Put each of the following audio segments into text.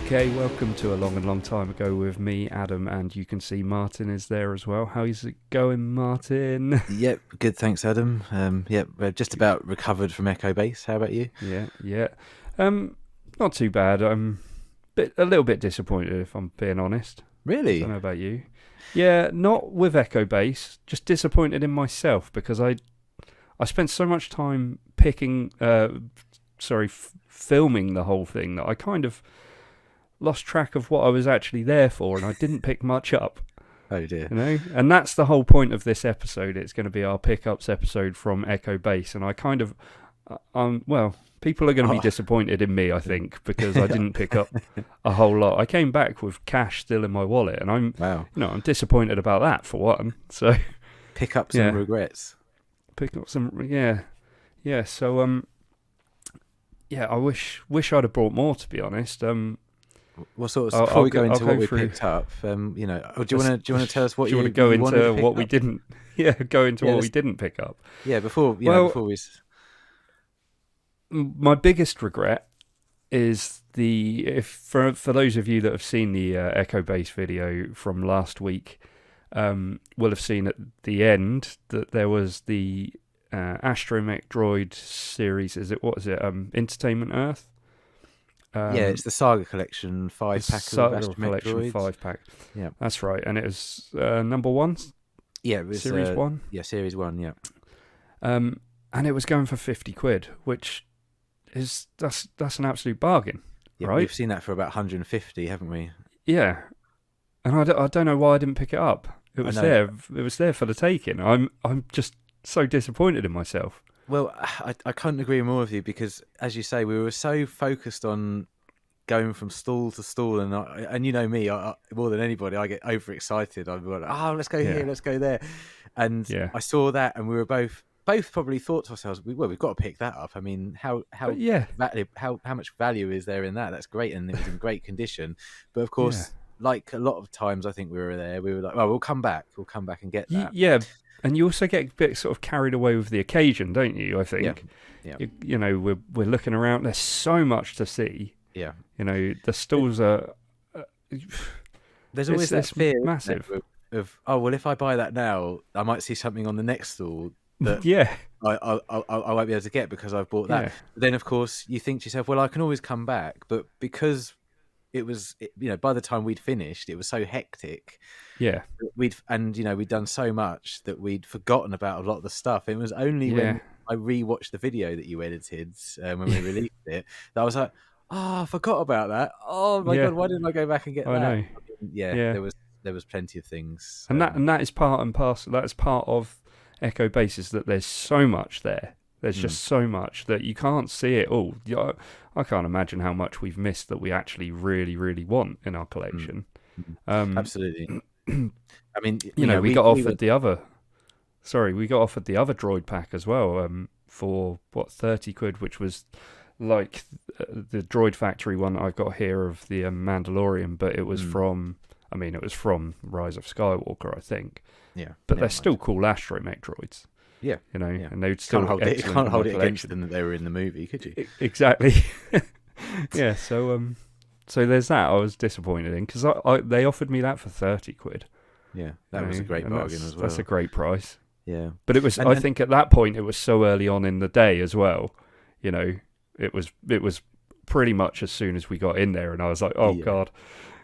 Okay, welcome to A Long and Long Time Ago with me, Adam, and you can see Martyn is there as well. How's it going, Martyn? Yep, good, thanks, Adam. We're just about recovered from Echo Base. How about you? Yeah. Not too bad. I'm a little bit disappointed, if I'm being honest. Really? I don't know about you. Yeah, not with Echo Base, just disappointed in myself because I spent so much time filming the whole thing that I kind of lost track of what I was actually there for, and I didn't pick much up. Oh dear. You know, and that's the whole point of this episode. It's going to be our pickups episode from Echo Base, and I kind of, people are going to be disappointed in me, I think, because I didn't pick up a whole lot. I came back with cash still in my wallet, and I'm disappointed about that for one. So pick up some regrets. Pick up some, yeah. So I wish I'd have brought more, to be honest. What sort of before we go into what we picked up? Do you want to tell us what you want to go into what we didn't? Yeah, go into what we didn't pick up. Yeah, before we. My biggest regret is for those of you that have seen the Echo Base video from last week, will have seen at the end that there was the Astromech Droid series. What is it? Entertainment Earth. It's the Saga Collection 5-pack. Saga Collection 5-pack. Yeah, that's right, and it was number 1. Yeah, it was Series 1. Yeah, Series 1. Yeah. And it was going for £50, which is that's an absolute bargain. Yeah, right? We've seen that for about 150, haven't we? Yeah, and I don't know why I didn't pick it up. It was there. It was there for the taking. I'm just so disappointed in myself. Well, I couldn't agree more with you because, as you say, we were so focused on going from stall to stall, and you know me, I more than anybody, I get overexcited. I'm like, let's go here, let's go there, and I saw that, and we were both probably thought to ourselves, we've got to pick that up. I mean, how much value is there in that? That's great, and it was in great condition. But of course, like a lot of times, I think we were like, we'll come back and get that. Yeah. And you also get a bit sort of carried away with the occasion, don't you? I think. Yeah. You know, we're looking around. There's so much to see. Yeah. You know, the stalls are. There's always that fear massive of if I buy that now, I might see something on the next stall that I won't be able to get because I've bought that. But then of course you think to yourself, well, I can always come back, but because it was, by the time we'd finished, it was so hectic. Yeah, we'd done so much that we'd forgotten about a lot of the stuff. It was only when I rewatched the video that you edited when we released it that I was like, I forgot about that. Oh my god, why didn't I go back and get that? I know. There was plenty of things, and that is part and parcel. That is part of Echo Base, is that there's so much there. There's just so much that you can't see it all. I can't imagine how much we've missed that we actually really, really want in our collection. Absolutely. I mean, we got offered the other droid pack as well, for what, £30, which was like the Droid Factory one that I've got here of the Mandalorian, but it was from Rise of Skywalker, I think. Yeah, but they're still cool astromech droids. Yeah, and they'd still can't hold it against them that they were in the movie, could you? Exactly. Yeah, so there's that. I was disappointed in because they offered me that for £30. Yeah, that was a great bargain as well. That's a great price. Yeah, but it was. I think at that point it was so early on in the day as well. You know, it was pretty much as soon as we got in there, and I was like, oh god.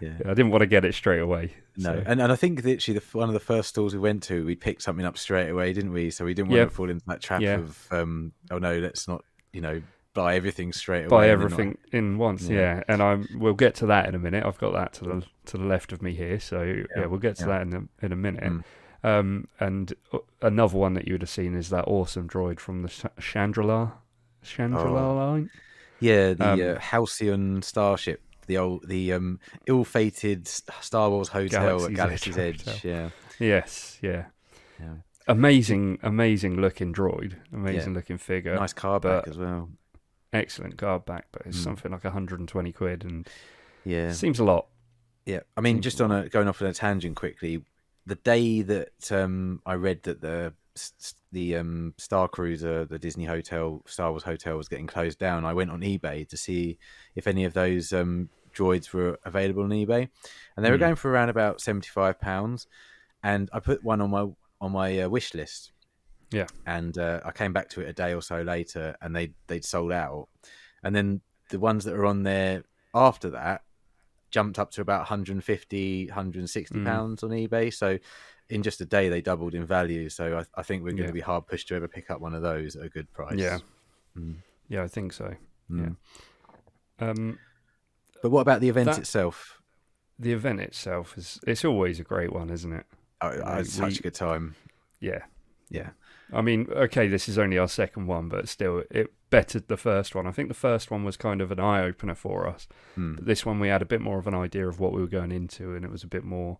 Yeah. I didn't want to get it straight away. No, so. And I think literally one of the first stalls we went to, we picked something up straight away, didn't we? So we didn't want to fall into that trap of, let's not, buy everything straight away. Buy everything in once, And we'll get to that in a minute. I've got that to the left of me here, so we'll get to that in a minute. And another one that you would have seen is that awesome droid from the Chandrila line. Yeah, the Halcyon starship. The ill-fated Star Wars hotel at Galaxy's Edge. Yes, yeah. amazing looking droid, amazing Yeah. looking figure. Nice card but back as well. excellent card back, but it's something like 120 quid, and Yeah. seems a lot. Yeah. I mean, Seems just a on lot. going off on a tangent quickly, the day that I read that the Star Cruiser, the Disney hotel, Star Wars hotel, was getting closed down, I went on eBay to see if any of those droids were available on eBay, and they were going for around about £75, and I put one on my wish list. Yeah. And I came back to it a day or so later, and they'd sold out. And then the ones that are on there after that jumped up to about 150, 160 pounds on eBay. So in just a day, they doubled in value. So I think we're going to be hard pushed to ever pick up one of those at a good price. Yeah. Yeah, I think so. Yeah. But what about the event itself? The event itself it's always a great one, isn't it? It's such a good time. Yeah. Yeah. I mean, okay, this is only our second one, but still, it bettered the first one. I think the first one was kind of an eye-opener for us. But this one, we had a bit more of an idea of what we were going into, and it was a bit more...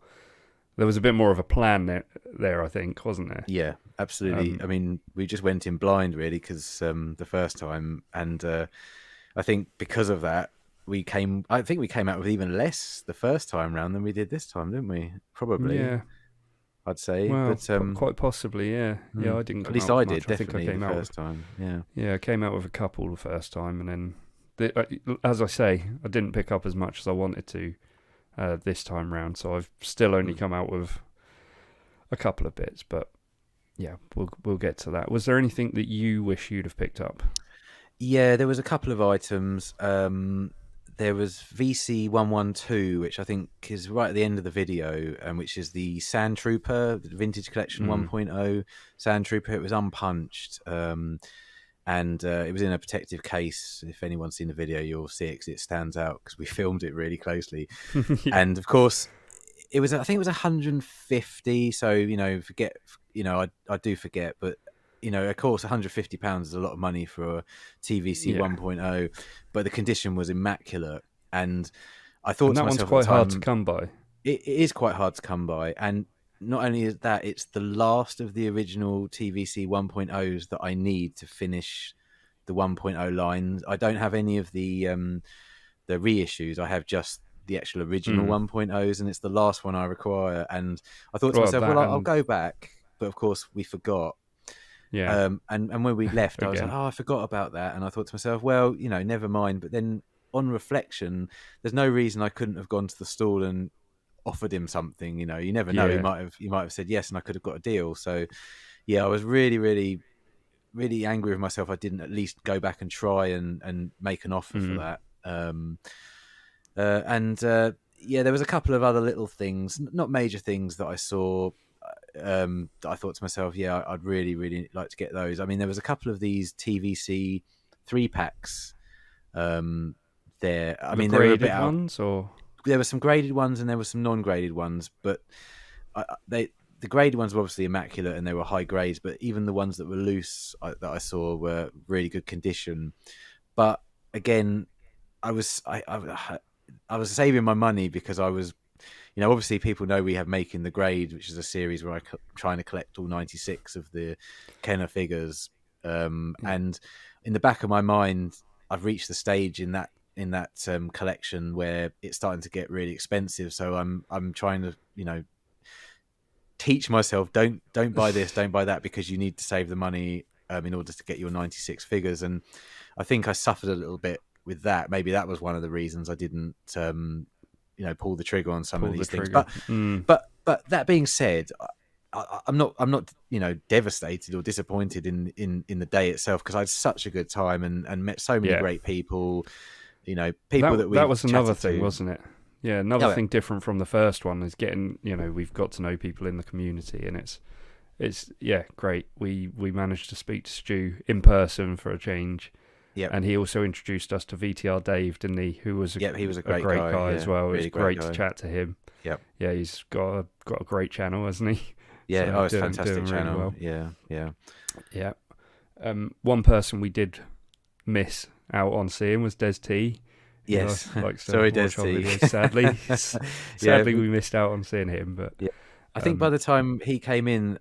There was a bit more of a plan there, I think, wasn't there? Yeah, absolutely. I mean, we just went in blind, really, because the first time, and I think because of that, we came out with even less the first time round than we did this time, didn't we? Probably. Yeah. I'd say, well, but quite possibly, yeah. Yeah, I didn't. At least I did. I think definitely I came the out first time. Yeah, yeah, I came out with a couple the first time, and then, as I say, I didn't pick up as much as I wanted to this time round. So I've still only come out with a couple of bits, but yeah, we'll get to that. Was there anything that you wish you'd have picked up? Yeah, there was a couple of items. There was VC112, which I think is right at the end of the video, which is the Sand Trooper, the Vintage Collection 1.0 Sand Trooper. It was unpunched, and it was in a protective case. If anyone's seen the video, you'll see it because it stands out because we filmed it really closely. Yeah. And of course, I think it was 150. So I do forget, but. Of course, £150 is a lot of money for a TVC 1.0, but the condition was immaculate. And I thought to myself, that one's quite hard to come by. It is quite hard to come by. And not only is that, it's the last of the original TVC 1.0s that I need to finish the 1.0 lines. I don't have any of the reissues. I have just the actual original 1.0s, and it's the last one I require. And I thought to myself, I'll go back. But of course, we forgot. Yeah. And when we left, I was like, I forgot about that. And I thought to myself, well, never mind. But then on reflection, there's no reason I couldn't have gone to the stall and offered him something. You never know. He might have said yes, and I could have got a deal. So yeah, I was really, really, really angry with myself. I didn't at least go back and try and make an offer for that. There was a couple of other little things, not major things that I saw. That I thought to myself, I'd really, really like to get those. I mean, there was a couple of these TVC 3-packs there. I mean, there were a bit ones, or there were some graded ones and there were some non-graded ones, but the graded ones were obviously immaculate and they were high grades. But even the ones that were loose that I saw were really good condition. But again, I was saving my money because I was. Obviously people know we have Making the Grade, which is a series where I'm trying to collect all 96 of the Kenner figures. And in the back of my mind, I've reached the stage in that collection where it's starting to get really expensive. So I'm trying to, teach myself, don't buy this, don't buy that, because you need to save the money in order to get your 96 figures. And I think I suffered a little bit with that. Maybe that was one of the reasons I didn't, pull the trigger on some of these things. But that being said, I'm not devastated or disappointed in the day itself, because I had such a good time and met so many great people. That was another thing, wasn't it? Yeah, another thing different from the first one is getting. We've got to know people in the community, and it's great. We managed to speak to Stu in person for a change. Yep. And he also introduced us to VTR Dave, didn't he? Who was he was a great guy as well. Really it was great to chat to him. Yep. Yeah, he's got a great channel, hasn't he? Yeah, it's a fantastic channel. Really well. Yeah. One person we did miss out on seeing was Des T. Yes. Sorry, Des T. Sadly, we missed out on seeing him. But I think by the time he came in,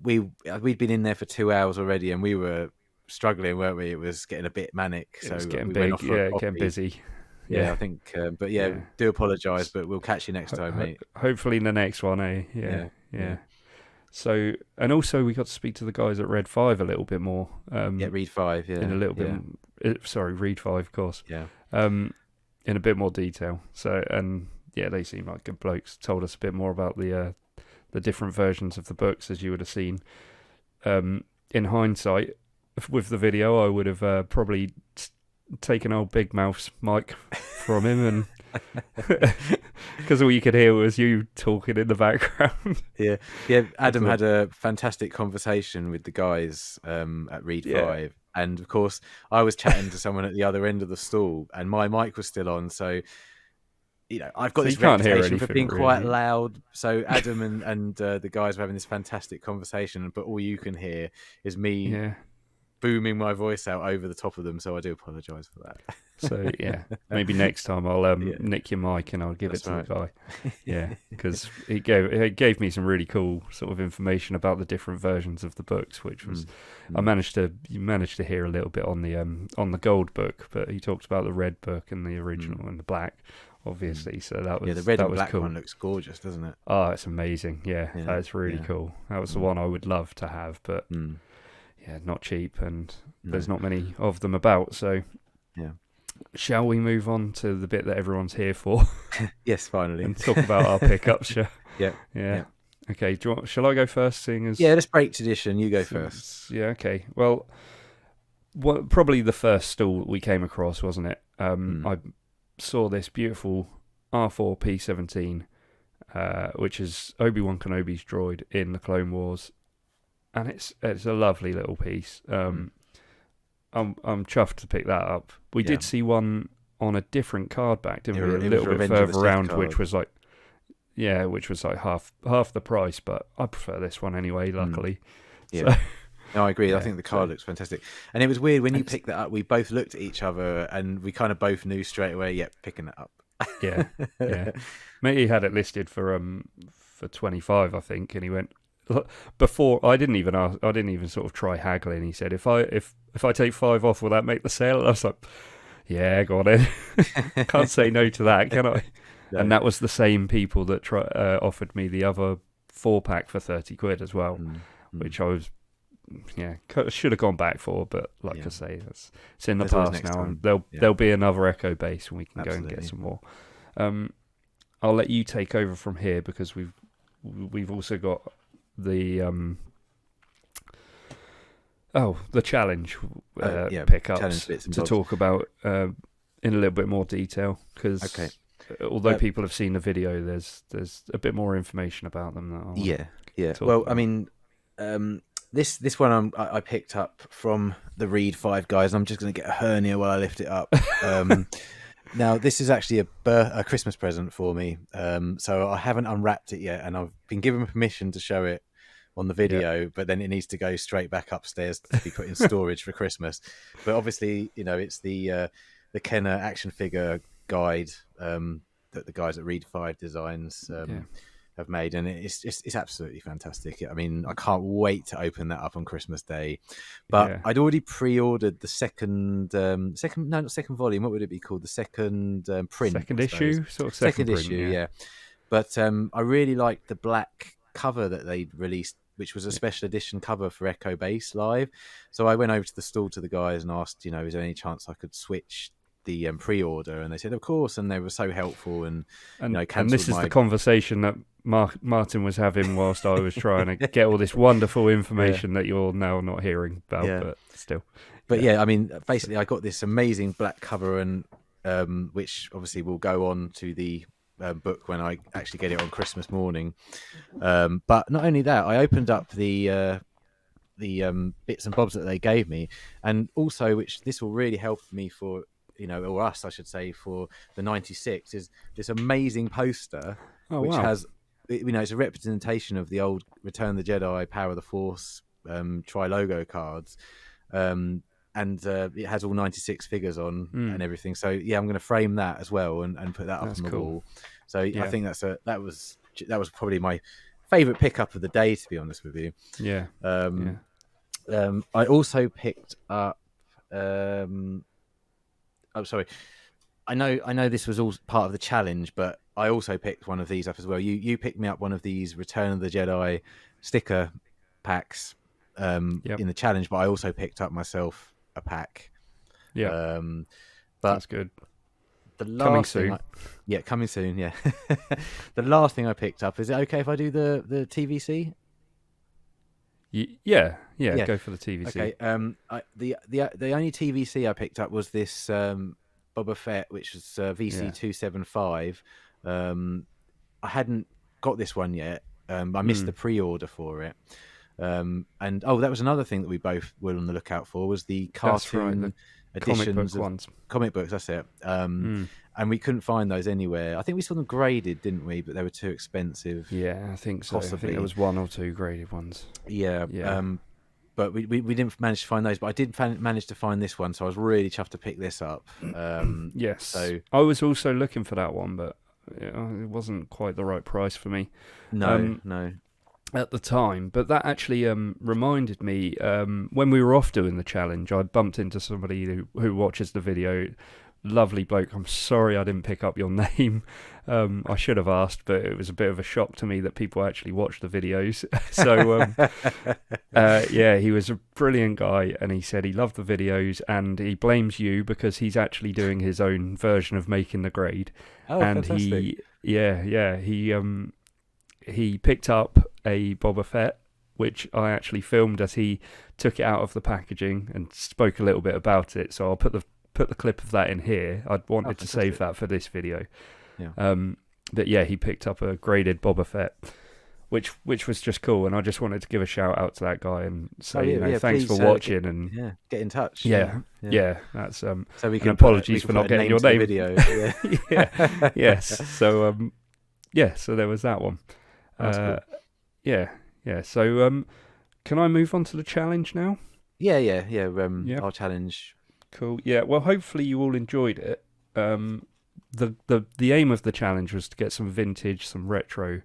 we'd been in there for 2 hours already, and we were struggling, weren't we? It was getting a bit manic, It so was getting we big, went off for a getting coffee. busy. Yeah, I think, but yeah, do apologise, but we'll catch you next time, mate. Hopefully in the next one, eh? Yeah. So, and also we got to speak to the guys at Red 5 a little bit more. Read 5, yeah. In a little bit, sorry, Read 5, of course. Yeah. In a bit more detail. So, and yeah, they seem like good blokes. Told us a bit more about the different versions of the books, as you would have seen. In hindsight, with the video, I would have probably taken old Big Mouth's mic from him, and because all you could hear was you talking in the background. Yeah. Adam had a fantastic conversation with the guys at Read 5, and of course, I was chatting to someone at the other end of the stall, and my mic was still on, so. I've got this reputation for being quite loud. So Adam and the guys were having this fantastic conversation, but all you can hear is me booming my voice out over the top of them. So I do apologise for that. So yeah, maybe next time I'll nick your mic and I'll give it to the guy. Yeah, because he gave me some really cool sort of information about the different versions of the books, which was you managed to hear a little bit on the gold book, but he talked about the red book and the original and the black. Obviously, so that was the red and black cool. one looks gorgeous, doesn't it? Oh, it's amazing. Yeah, that's really cool. That was the one I would love to have, but not cheap, and there's not many of them about. So, shall we move on to the bit that everyone's here for? Yes, finally, and talk about our pickups. Yeah. Okay, shall I go first? Seeing as let's break tradition. You go first. Yeah. Okay. Well, probably the first stall we came across, wasn't it? I saw this beautiful R4 P17, which is Obi-Wan Kenobi's droid in the Clone Wars, and it's a lovely little piece. I'm chuffed to pick that up. We did see one on a different card back, didn't we? A little bit further around, which was like half the price, but I prefer this one anyway. Luckily, So. No, I agree. I think the card looks fantastic. And it was weird when you picked that up, we both looked at each other and we kind of both knew straight away, picking it up. Yeah. Mate, he had it listed for 25, I think, and he went before I didn't even sort of try haggling. He said, if I take 5 off, will that make the sale? And I was like, yeah, go on then. Can't say no to that, can I? No. And that was the same people that offered me the other 4-pack for 30 quid as well, which I was should have gone back for, but like I say, it's in the past now, and there'll be another Echo base and we can go and get some more. I'll let you take over from here because we've also got the challenge pickups to talk about in a little bit more detail, because although people have seen the video, there's a bit more information about them that well about. I mean This one I picked up from the Read 5 guys. I'm just going to get a hernia while I lift it up. Now, this is actually a Christmas present for me. So I haven't unwrapped it yet, and I've been given permission to show it on the video, but then it needs to go straight back upstairs to be put in storage for Christmas. But obviously, it's the Kenner action figure guide that the guys at Read 5 Designs have made, and it's absolutely fantastic. I mean, I can't wait to open that up on Christmas Day. But I'd already pre-ordered the second volume. What would it be called? The second print, second issue, sort of second print, issue. But I really liked the black cover that they'd released, which was a special edition cover for Echo Base Live. So I went over to the stall to the guys and asked, is there any chance I could switch the pre-order? And they said, of course, and they were so helpful. And this is the conversation that Martyn was having whilst I was trying to get all this wonderful information that you're now not hearing about, but still. But I mean, basically, I got this amazing black cover, and which obviously will go on to the book when I actually get it on Christmas morning. But not only that, I opened up the bits and bobs that they gave me, and also, which this will really help me for, or us, I should say, for the 96, is this amazing poster, which has, it's a representation of the old Return of the Jedi, Power of the Force tri-logo cards, and it has all 96 figures on and everything. So I'm going to frame that as well and put that up on the wall. So I think that was probably my favorite pickup of the day, to be honest with you. Yeah. I also picked up. Oh, sorry. I know this was all part of the challenge, but I also picked one of these up as well. You picked me up one of these Return of the Jedi sticker packs in the challenge, but I also picked up myself a pack. Yeah. But that's good. The last coming thing soon. Coming soon. Yeah. The last thing I picked up, is it okay if I do the TVC? Yeah. Go for the TVC. Okay. The only TVC I picked up was this Boba Fett, which was VC275. I hadn't got this one yet. I missed the pre-order for it. And that was another thing that we both were on the lookout for, was the cartoon editions of comic books. That's it. And we couldn't find those anywhere. I think we saw them graded, didn't we? But they were too expensive. Yeah, I think so. Possibly. I think there was one or two graded ones. Yeah. But we didn't manage to find those. But I did manage to find this one, so I was really chuffed to pick this up. Yes. So I was also looking for that one, but it wasn't quite the right price for me. No. At the time, but that actually reminded me when we were off doing the challenge, I bumped into somebody who watches the video. Lovely bloke. I'm sorry I didn't pick up your name. I should have asked, but it was a bit of a shock to me that people actually watch the videos. So he was a brilliant guy, and he said he loved the videos, and he blames you because he's actually doing his own version of making the grade. Oh, and fantastic. he picked up a Boba Fett, which I actually filmed as he took it out of the packaging and spoke a little bit about it. So I'll put the clip of that in here. I'd wanted to save that for this video. Yeah. But yeah, he picked up a graded Boba Fett, which was just cool, and I just wanted to give a shout out to that guy and say thanks for watching and get in touch. Yeah. That's so we can apologies for not getting your name. Video. Yeah. Yes. So so there was that one. Cool. Yeah. So can I move on to the challenge now? Yeah. Our challenge. Cool. Yeah. Well, hopefully you all enjoyed it. The aim of the challenge was to get some vintage, some retro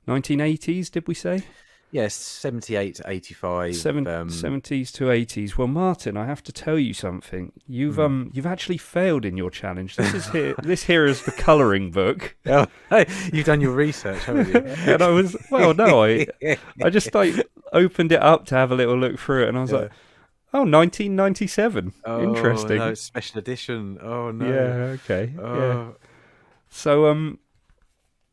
1980s, did we say? Yes, 78 to 85. 70s to 80s. Well, Martin, I have to tell you something. You've actually failed in your challenge. This here is the colouring book. Oh, hey, you've done your research, haven't you? And I was I just opened it up to have a little look through it, and I was like, oh, 1997. Interesting. No, it's special edition. Oh no. Yeah. Okay. Oh. Yeah. So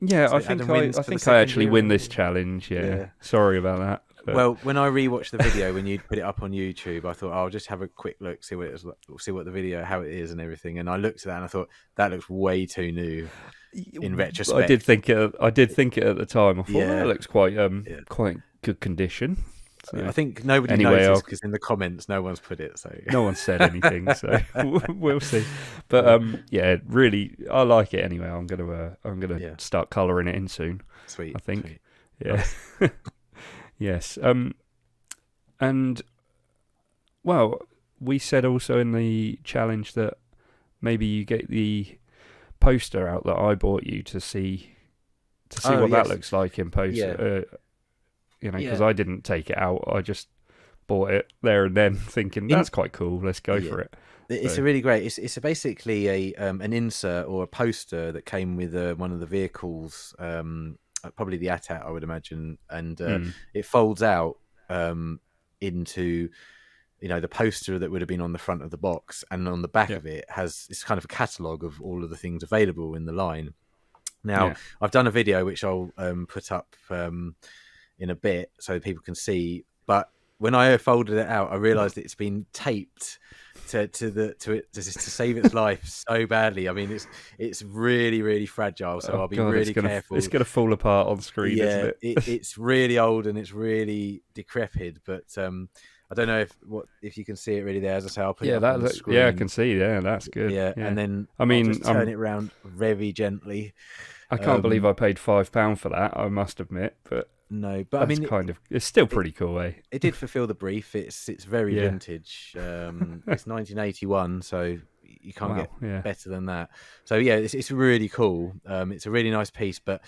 So I think I actually win this challenge. Yeah. Sorry about that. But... Well, when I rewatched the video when you put it up on YouTube, I thought I'll just have a quick look, see what the video, how it is, and everything. And I looked at that and I thought that looks way too new. In retrospect, I did think it at the time. I thought that looks quite good condition. So, I think nobody noticed because in the comments no one's put it, so no one said anything. So we'll see. But really, I like it anyway. I'm gonna start colouring it in soon. Sweet, I think. Sweet. Yeah. Yes. And well, we said also in the challenge that maybe you get the poster out that I bought you to see what that looks like in poster. Because I didn't take it out. I just bought it there and then, thinking that's quite cool. Let's go for it. It's a really great. It's basically an insert or a poster that came with one of the vehicles, probably the AT-AT, I would imagine, and it folds out into the poster that would have been on the front of the box, and on the back of it has this kind of a catalogue of all of the things available in the line. Now, I've done a video which I'll put up in a bit so people can see, but when I folded it out, I realised it's been taped to save its life so badly. I mean, it's really, really fragile, so I'll be really careful. It's going to fall apart on screen, isn't it? It's really old and it's really decrepit, but I don't know if you can see it really there. As I say, I'll put it up on the screen. Yeah, I can see. Yeah, that's good. Yeah. And then I'll just turn it around very gently. I can't believe I paid £5 for that, I must admit, but no, but I mean, it's still pretty cool, eh? It did fulfil the brief. It's very vintage. It's 1981, so you can't get better than that. So yeah, it's really cool. It's a really nice piece, but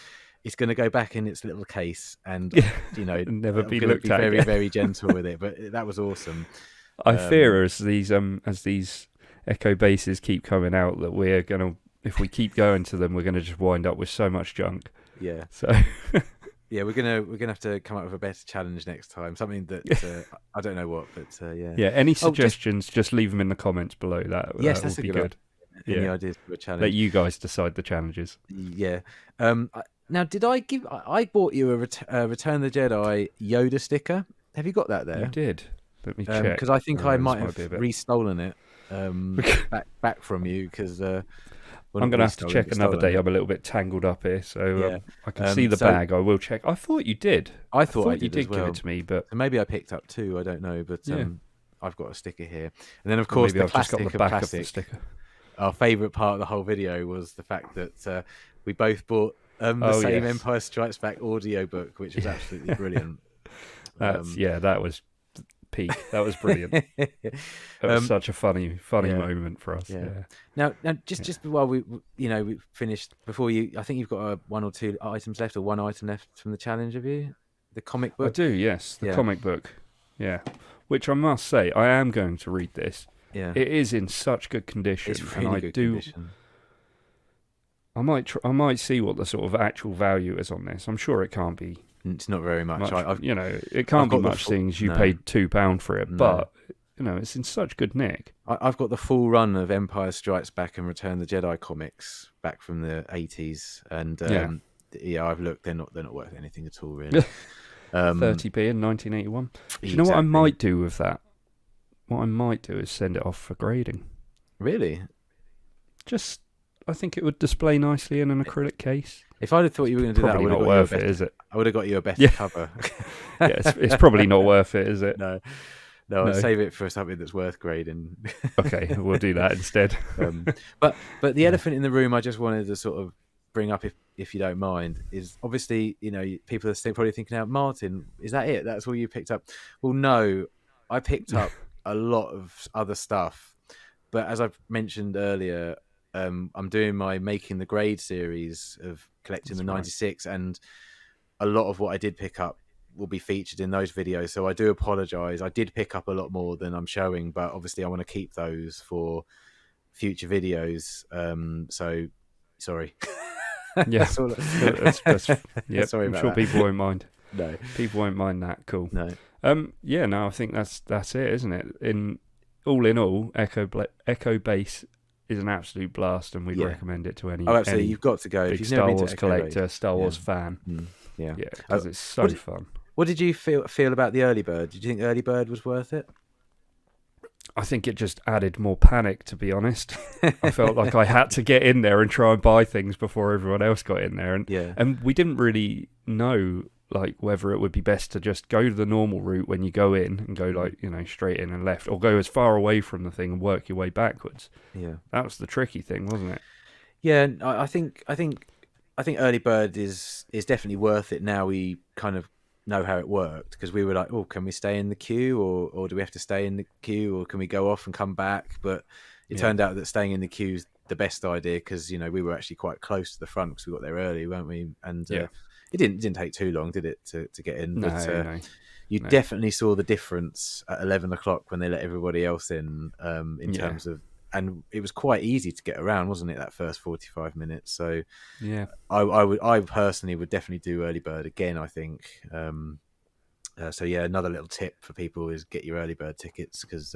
it's going to go back in its little case, and never I'm be going to looked be at very, again. very gentle with it. But that was awesome. I fear as these Echo bases keep coming out that we're gonna, if we keep going to them, we're gonna just wind up with so much junk. Yeah. So yeah, we're gonna have to come up with a better challenge next time. Something that I don't know what, but yeah. Yeah. Any suggestions? Just leave them in the comments below. That that's would be a good. Any ideas for a challenge? Let you guys decide the challenges. Yeah. Now, did I give? I bought you a Return of the Jedi Yoda sticker. Have you got that there? You did. Let me check. Because I think I might have be restolen it back from you. Because I'm going to have to check another day. I'm a little bit tangled up here, so I can see the bag. I will check. I thought you did. I thought you did give it to me, but so maybe I picked up two. I don't know, but I've got a sticker here, and then of course maybe I've just got the back of the sticker. Our favourite part of the whole video was the fact that we both bought the same Empire Strikes Back audiobook, which was absolutely brilliant. That was peak. That was brilliant. That was such a funny moment for us. Yeah. Now, just while we finished, before you, I think you've got one or two items left, or one item left from the challenge. Have you? The comic book. I do. Yes, the comic book. Yeah, which I must say, I am going to read this. Yeah, it is in such good condition, it's really good condition. I might see what the sort of actual value is on this. I'm sure it can't be. It's not very much. It can't be much. Things you paid £2 for it, but it's in such good nick. I've got the full run of Empire Strikes Back and Return of the Jedi comics back from the 80s, and I've looked. They're not worth anything at all, really. 30p in 1981. Do you know what I might do with that? What I might do is send it off for grading. Really? I think it would display nicely in an acrylic case. If I'd have thought you were going to do that, I would have got worth it, is it? I would have got you a better cover. It's probably not worth it, is it? No, I'll save it for something that's worth grading. Okay, we'll do that instead. But the elephant in the room I just wanted to sort of bring up, if you don't mind, is obviously, people are probably thinking out, Martyn, is that it? That's all you picked up? Well, no, I picked up a lot of other stuff, but as I've mentioned earlier, I'm doing my Making the Grade series of collecting the 96, and a lot of what I did pick up will be featured in those videos, so I do apologise. I did pick up a lot more than I'm showing, but obviously I want to keep those for future videos, so sorry. Yeah, that's sorry I'm about sure that. People won't mind. No, people won't mind that. Cool. No. I think that's it, isn't it? In all, Echo Base is an absolute blast, and we'd recommend it to any. Oh, absolutely! You've got to go big if you've Star never been Wars to Echo collector, Base. Star Wars fan. Yeah, because it's so fun. What did you feel about the early bird? Did you think early bird was worth it? I think it just added more panic, to be honest. I felt like I had to get in there and try and buy things before everyone else got in there, and we didn't really know whether it would be best to just go to the normal route when you go in and go straight in and left, or go as far away from the thing and work your way backwards. Yeah, that was the tricky thing, wasn't it? Yeah, I think early bird is definitely worth it. Now we kind of know how it worked, because we were like, oh, can we stay in the queue, or do we have to stay in the queue, or can we go off and come back? But it turned out that staying in the queue is the best idea, because we were actually quite close to the front because we got there early, weren't we? And it didn't take too long, did it, to get in? No. You definitely saw the difference at 11 o'clock when they let everybody else in terms of, and it was quite easy to get around, wasn't it, that first 45 minutes? So yeah, I personally would definitely do early bird again, I think. So yeah, another little tip for people is get your early bird tickets, because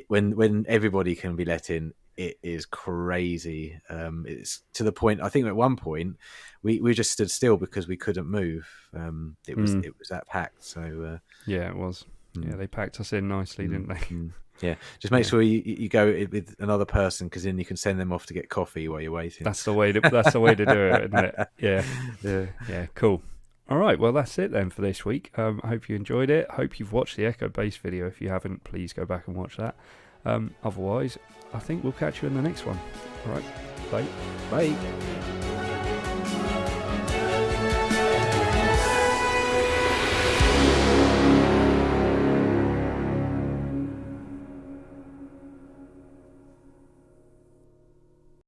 when everybody can be let in, it is crazy. It's to the point, I think at one point we just stood still because we couldn't move. It was that packed. So it was. Yeah, they packed us in nicely, didn't they? Yeah, just make sure you go with another person, because then you can send them off to get coffee while you're waiting. That's the way to do it, isn't it? Yeah. Cool. All right, well, that's it then for this week. I hope you enjoyed it. Hope you've watched the Echo Base video. If you haven't, please go back and watch that. Otherwise, I think we'll catch you in the next one. All right, bye. Bye.